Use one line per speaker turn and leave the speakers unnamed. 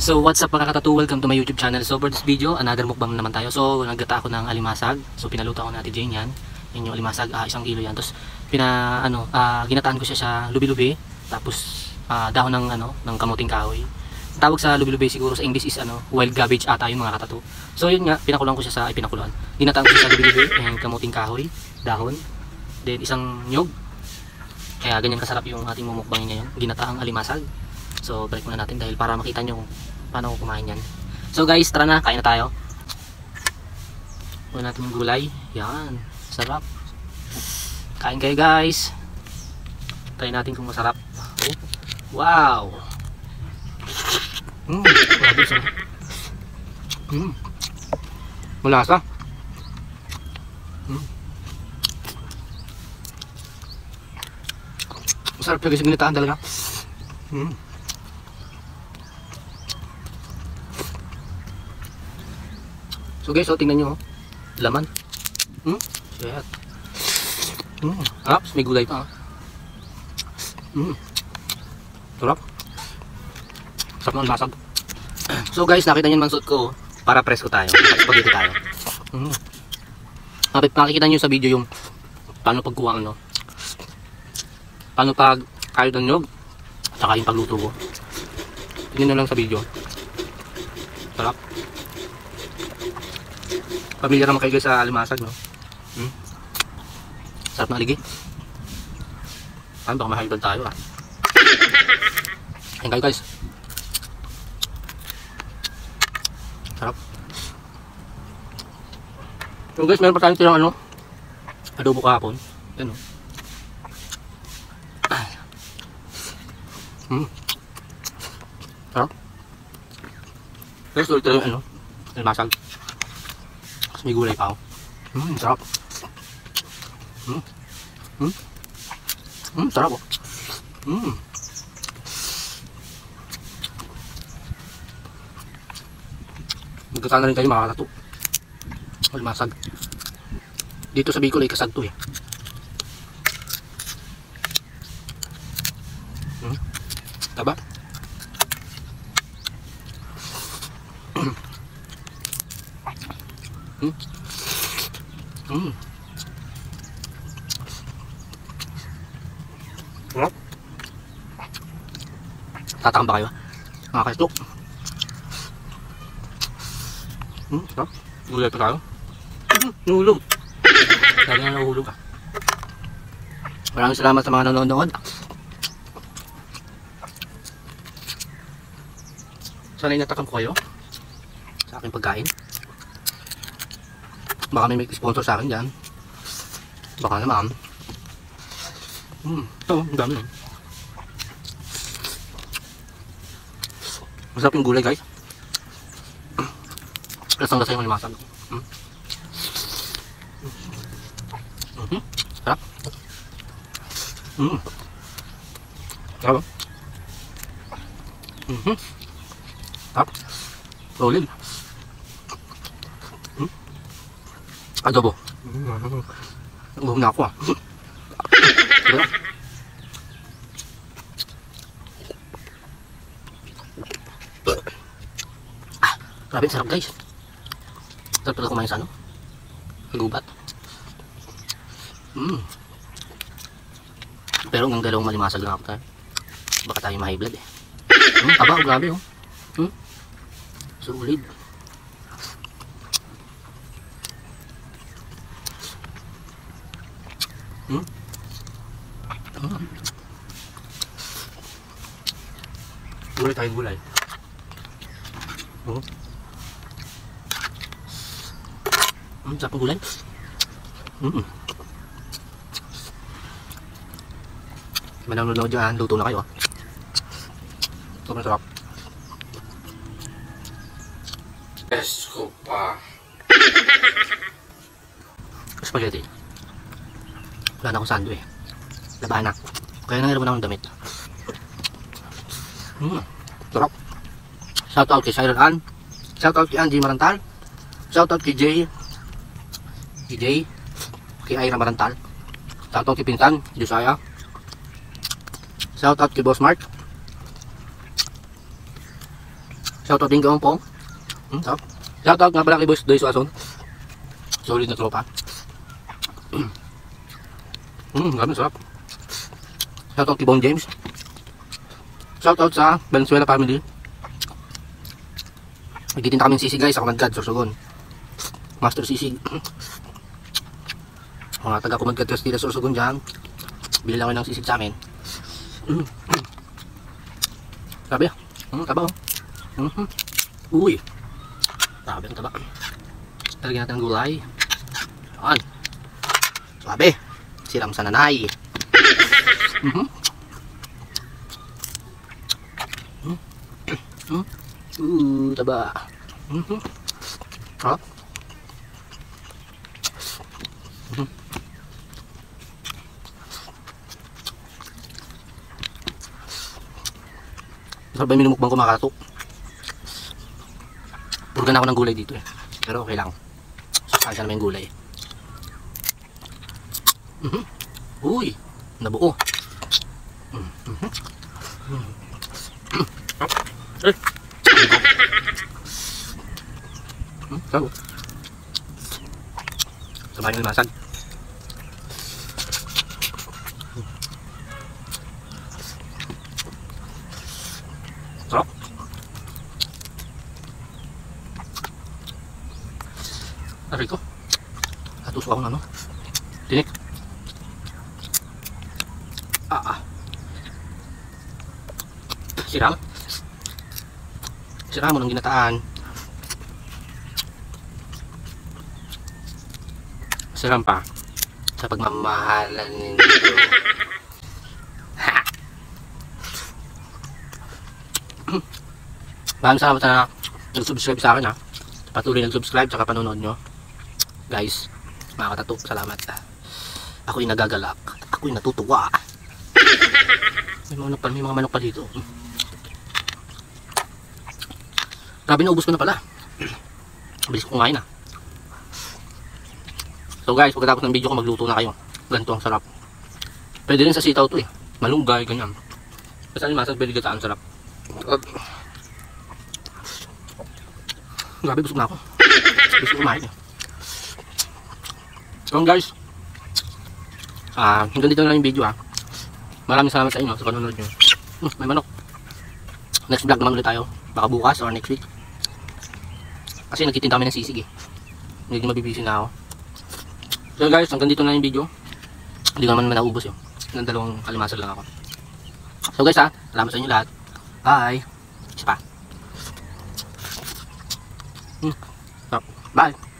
So what's up mga katatu, welcome to my YouTube channel. So for this video, another mukbang naman tayo. So naggata ako ng alimasag. So pinaluto ako natin Jane yan. Yan yung alimasag, 1 kilo yan. Tapos ginataan ko siya sa lubi-lubi. Tapos dahon ng kamuting kahoy. Tawag sa lubi-lubi siguro sa English is wild cabbage ata yung mga katatu. So yun nga, pinakulan ko siya sa pinakuluan. Ginataan ko siya sa lubi-lubi and kamuting kahoy, dahon. Then isang nyog. Kaya ganyan kasarap yung ating mumukbangin ngayon. Ginataang alimasag. So balik muna natin dahil para makita nyo paano ko kumain yan. So guys, tara na, kain na tayo. Kunin natin yung gulay. Yan, sarap. Kain kayo guys. Try natin kung masarap. Oh. Wow. Grabe sarap. Malasa. Masarap talaga sa ginataan talaga. So guys, tingnan nyo, laman. Shit. Harap, may gulay pa. Sarap. Sarap ng lasag. So guys, nakita nyo yung suot ko para presko tayo. Spaghetti tayo. Makikita nyo sa video yung paano pagkuha paano pag kayo ng nyog saka yung pagluto ko. Tingnan nyo lang sa video. Sarap. Pamilyar naman kayo guys sa alimasag, no? Sarap ng aligi. Baka mahal doon tayo, Ayan kayo guys. Sarap. So guys, meron pa tayong tirang adobo kahapon. Yan, no? Sarap. Guys, ulit tayo alimasag. May gulay pa ako. Sarap. Sarap oh. Magkakana na rin kayo mga katatu. Alimasag. Dito sa Bicol ay kasag to eh. Taba? Sarap. Tatakam ba kayo? Mga kaistok. Sarap. Gulay pa tayo. Nahulog. Lagi na nahulog . Maraming salamat sa mga nanonood. Sana'y natakam ko kayo sa aking pagkain. Baka may sponsor sa akin dyan. Baka naman. Ito, ang dami. Masarap yung gulay guys. Lasang-lasa yung alimasag. Sarap. Sarap. Sarap. Solid. Adobo. Naguhom na ako . Grabe, sarap guys. Sarap pala kumain sa gubat. Pero hanggang dalawang malimasag lang ako tayo. Baka tayo ma-high blood eh. Taba, grabe oh. Solid. Gulay tayo gulay. Sarap ng gulay. Mananonood dyan, luto na kayo . Sobrang sarap.
Esko pa.
Spaghetti. Wala na akong sando eh. Labahan na. Kaya nangiraman akong damit. Sarap. Shoutout kay Siren Ann. Shoutout kay Angie Marantal. Shoutout kay Jay. Kay Ira Marantal. Shoutout kay Pinsan, Josiah. Shoutout kay Boss Mark. Shoutout din kay Ompong. Sarap. Shoutout nga pala kay Boys Doy Suason. Solid na tropa. Grabe sarap. Shoutout kay Bong James. Shoutout sa Valenzuela family. Magtitinda kami ng sisig guys sa Kumadgad, Sorsogon. Master sisig. Mga taga Kumadgad dito sa Sorsogon dyan. Bili lang kayo ng sisig sa amin. Sabi taba Uy. Sabi ang taba. Talagyan natin ang gulay. Yan. Sabi. Siram sa nanay. Taba. Sarap. Sarap ba yung minumukbang ko mga karatok? Purgan ako ng gulay dito eh. Pero okay lang. Sustansya naman yung gulay. Uy! Nabuo. Sarap. Samahin yung masag. Sarap. Aray ko. Natusok ako na tinik. Siram. Siram mo ng ginataan. Siram pa sa pagmamahalan ninyo. Maraming salamat na nag-subscribe sa akin ha. Patuloy nag-subscribe sa panonood nyo. Guys, mga katatok, salamat. Ako'y nagagalak. Ako'y natutuwa. May mga manok pa dito. Grabe, naubos ko na pala. Bilis ko kumain So guys, pagkatapos ng video ko magluto na kayo. Ganito ang sarap. Pwede rin sa sitaw to eh. Malunggay, ganyan. Basta yung masag beligataan, sarap. Grabe, busog na ako. Bilis ko kumain So guys, hanggang dito na lang yung video Maraming salamat sa inyo sa panonood nyo. May manok. Next vlog naman ulit tayo. Baka bukas or next week. Kasi nagtitinda kami ng sisig Hindi mabibisi na ako. So guys, hanggang dito na yung video. Hindi ko naman naubos yun. Ng dalawang kalimasag lang ako. So guys salamat sa inyo lahat. Bye. Isa pa. Bye.